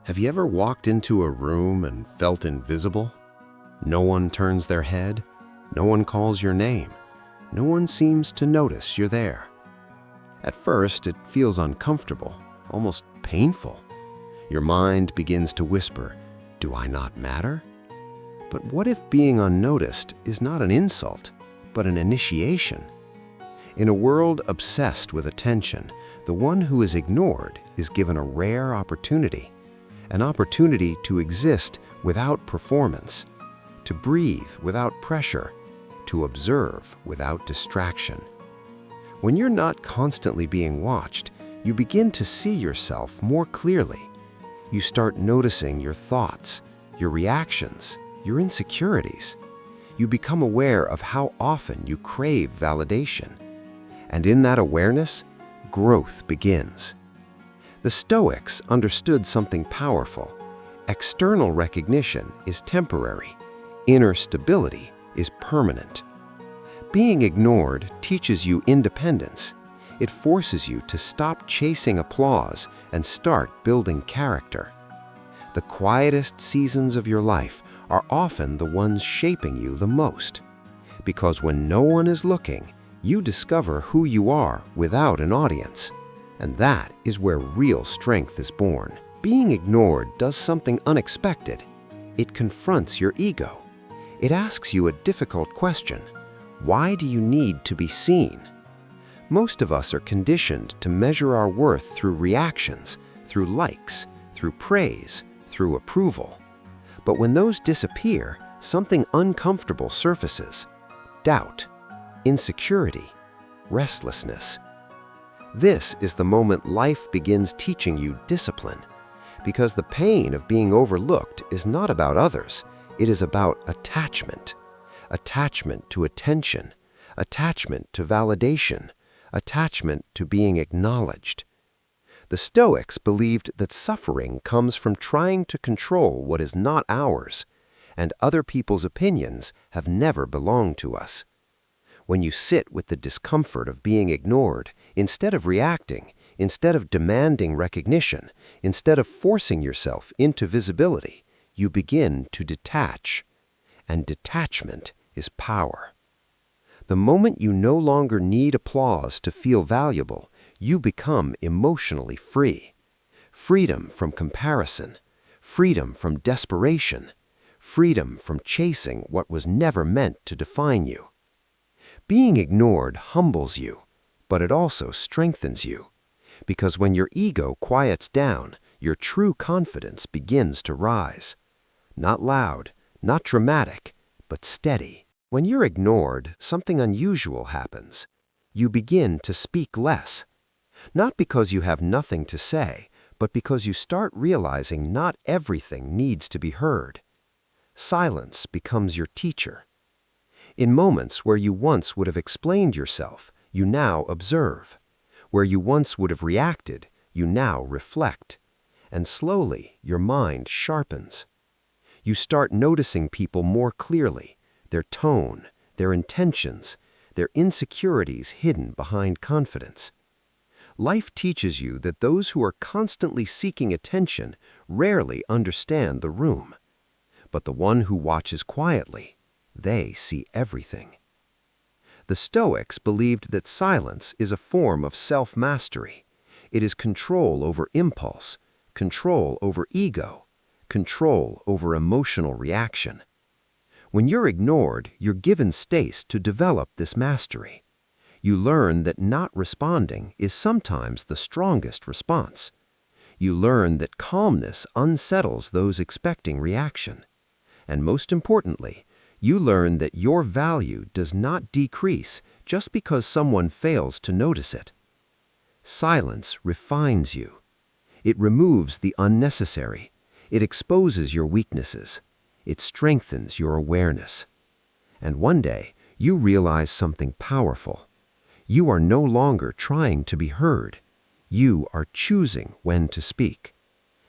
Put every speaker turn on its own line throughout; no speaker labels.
Have you ever walked into a room and felt invisible? No one turns their head, no one calls your name, no one seems to notice you're there. At first, it feels uncomfortable, almost painful. Your mind begins to whisper, "Do I not matter?" But what if being unnoticed is not an insult, but an initiation? In a world obsessed with attention, the one who is ignored is given a rare opportunity. An opportunity to exist without performance, to breathe without pressure, to observe without distraction. When you're not constantly being watched, you begin to see yourself more clearly. You start noticing your thoughts, your reactions, your insecurities. You become aware of how often you crave validation. And in that awareness, growth begins. The Stoics understood something powerful. External recognition is temporary. Inner stability is permanent. Being ignored teaches you independence. It forces you to stop chasing applause and start building character. The quietest seasons of your life are often the ones shaping you the most. Because when no one is looking, you discover who you are without an audience. And that is where real strength is born. Being ignored does something unexpected. It confronts your ego. It asks you a difficult question. Why do you need to be seen? Most of us are conditioned to measure our worth through reactions, through likes, through praise, through approval. But when those disappear, something uncomfortable surfaces. Doubt, insecurity, restlessness. This is the moment life begins teaching you discipline, because the pain of being overlooked is not about others, it is about attachment. Attachment to attention, attachment to validation, attachment to being acknowledged. The Stoics believed that suffering comes from trying to control what is not ours, and other people's opinions have never belonged to us. When you sit with the discomfort of being ignored, instead of reacting, instead of demanding recognition, instead of forcing yourself into visibility, you begin to detach. And detachment is power. The moment you no longer need applause to feel valuable, you become emotionally free. Freedom from comparison, freedom from desperation, freedom from chasing what was never meant to define you. Being ignored humbles you, but it also strengthens you. Because when your ego quiets down, your true confidence begins to rise. Not loud, not dramatic, but steady. When you're ignored, something unusual happens. You begin to speak less. Not because you have nothing to say, but because you start realizing not everything needs to be heard. Silence becomes your teacher. In moments where you once would have explained yourself, you now observe. Where you once would have reacted, you now reflect. And slowly, your mind sharpens. You start noticing people more clearly, their tone, their intentions, their insecurities hidden behind confidence. Life teaches you that those who are constantly seeking attention rarely understand the room. But the one who watches quietly, they see everything. The Stoics believed that silence is a form of self-mastery. It is control over impulse, control over ego, control over emotional reaction. When you're ignored, you're given space to develop this mastery. You learn that not responding is sometimes the strongest response. You learn that calmness unsettles those expecting reaction. And most importantly, you learn that your value does not decrease just because someone fails to notice it. Silence refines you. It removes the unnecessary. It exposes your weaknesses. It strengthens your awareness. And one day, you realize something powerful. You are no longer trying to be heard. You are choosing when to speak.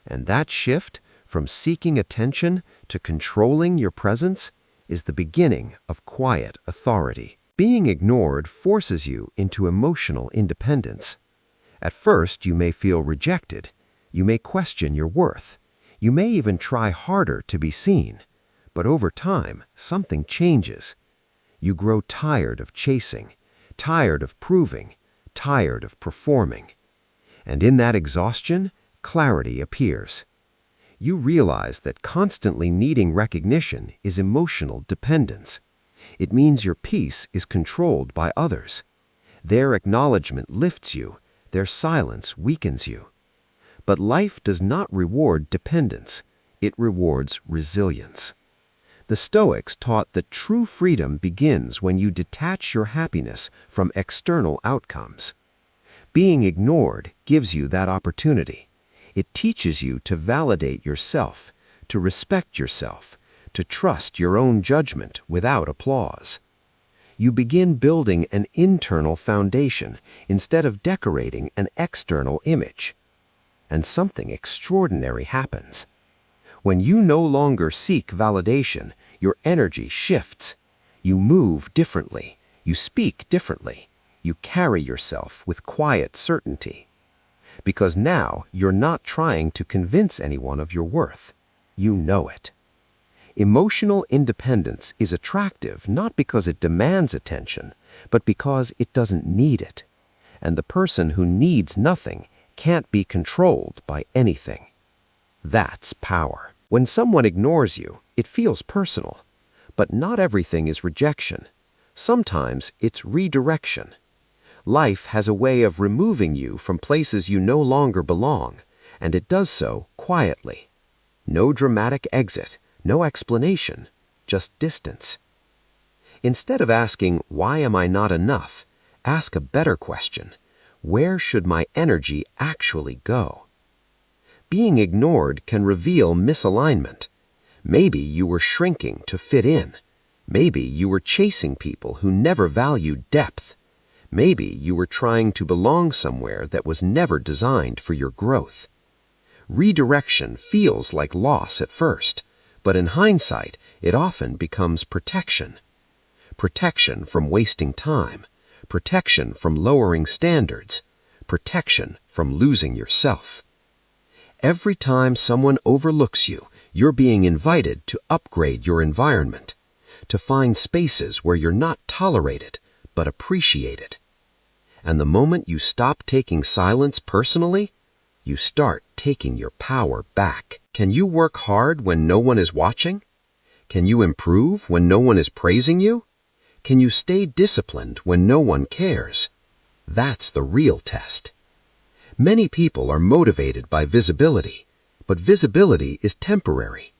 And that shift from seeking attention to controlling your presence is the beginning of quiet authority. Being ignored forces you into emotional independence. At first, you may feel rejected. You may question your worth. You may even try harder to be seen, but over time, something changes. You grow tired of chasing, tired of proving, tired of performing. And in that exhaustion, clarity appears. You realize that constantly needing recognition is emotional dependence. It means your peace is controlled by others. Their acknowledgement lifts you, their silence weakens you. But life does not reward dependence, it rewards resilience. The Stoics taught that true freedom begins when you detach your happiness from external outcomes. Being ignored gives you that opportunity. It teaches you to validate yourself, to respect yourself, to trust your own judgment without applause. You begin building an internal foundation instead of decorating an external image. And something extraordinary happens. When you no longer seek validation, your energy shifts. You move differently. You speak differently. You carry yourself with quiet certainty. Because now you're not trying to convince anyone of your worth. You know it. Emotional independence is attractive not because it demands attention, but because it doesn't need it. And the person who needs nothing can't be controlled by anything. That's power. When someone ignores you, it feels personal. But not everything is rejection. Sometimes it's redirection. Life has a way of removing you from places you no longer belong, and it does so quietly. No dramatic exit, no explanation, just distance. Instead of asking, "Why am I not enough?" ask a better question. Where should my energy actually go? Being ignored can reveal misalignment. Maybe you were shrinking to fit in. Maybe you were chasing people who never valued depth. Maybe you were trying to belong somewhere that was never designed for your growth. Redirection feels like loss at first, but in hindsight, it often becomes protection. Protection from wasting time, protection from lowering standards, protection from losing yourself. Every time someone overlooks you, you're being invited to upgrade your environment, to find spaces where you're not tolerated, but appreciated. And the moment you stop taking silence personally, you start taking your power back. Can you work hard when no one is watching? Can you improve when no one is praising you? Can you stay disciplined when no one cares? That's the real test. Many people are motivated by visibility, but visibility is temporary.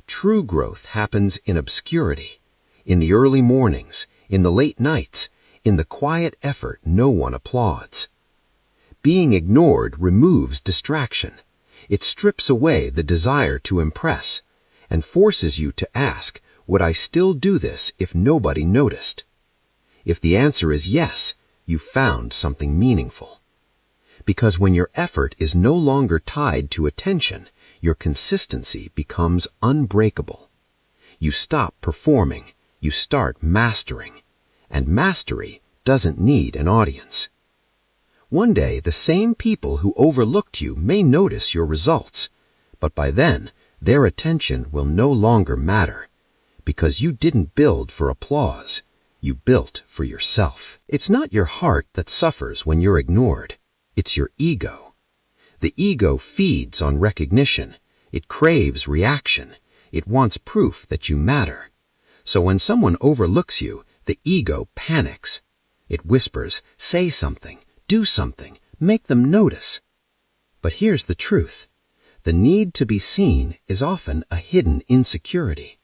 True growth happens in obscurity, in the early mornings, in the late nights, in the quiet effort no one applauds. Being ignored removes distraction. It strips away the desire to impress and forces you to ask, would I still do this if nobody noticed? If the answer is yes, you found something meaningful. Because when your effort is no longer tied to attention, your consistency becomes unbreakable. You stop performing, you start mastering, and mastery doesn't need an audience. One day, the same people who overlooked you may notice your results, but by then, their attention will no longer matter, because you didn't build for applause, you built for yourself. It's not your heart that suffers when you're ignored. It's your ego. The ego feeds on recognition. It craves reaction. It wants proof that you matter. So when someone overlooks you, the ego panics. It whispers, say something, do something, make them notice. But here's the truth. The need to be seen is often a hidden insecurity.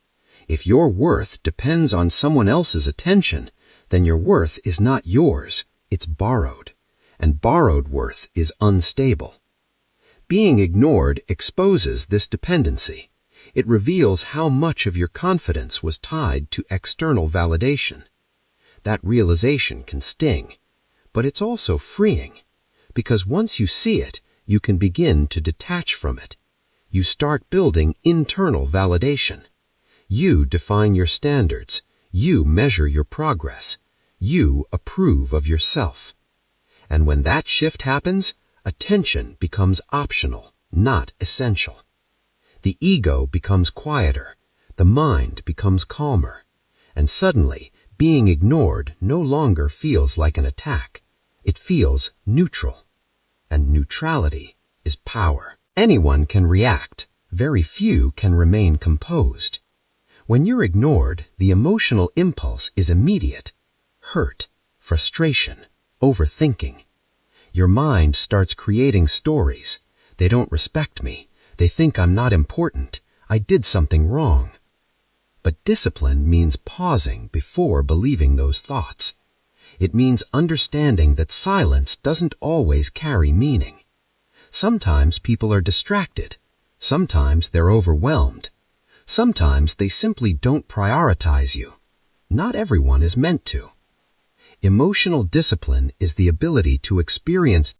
If your worth depends on someone else's attention, then your worth is not yours, it's borrowed. And borrowed worth is unstable. Being ignored exposes this dependency. It reveals how much of your confidence was tied to external validation. That realization can sting, but it's also freeing, because once you see it, you can begin to detach from it. You start building internal validation. You define your standards. You measure your progress. You approve of yourself. And when that shift happens, attention becomes optional, not essential. The ego becomes quieter, the mind becomes calmer, and suddenly, being ignored no longer feels like an attack. It feels neutral, and neutrality is power. Anyone can react, very few can remain composed. When you're ignored, the emotional impulse is immediate: hurt, frustration, overthinking. Your mind starts creating stories. They don't respect me. They think I'm not important. I did something wrong. But discipline means pausing before believing those thoughts. It means understanding that silence doesn't always carry meaning. Sometimes people are distracted. Sometimes they're overwhelmed. Sometimes they simply don't prioritize you. Not everyone is meant to. Emotional discipline is the ability to experience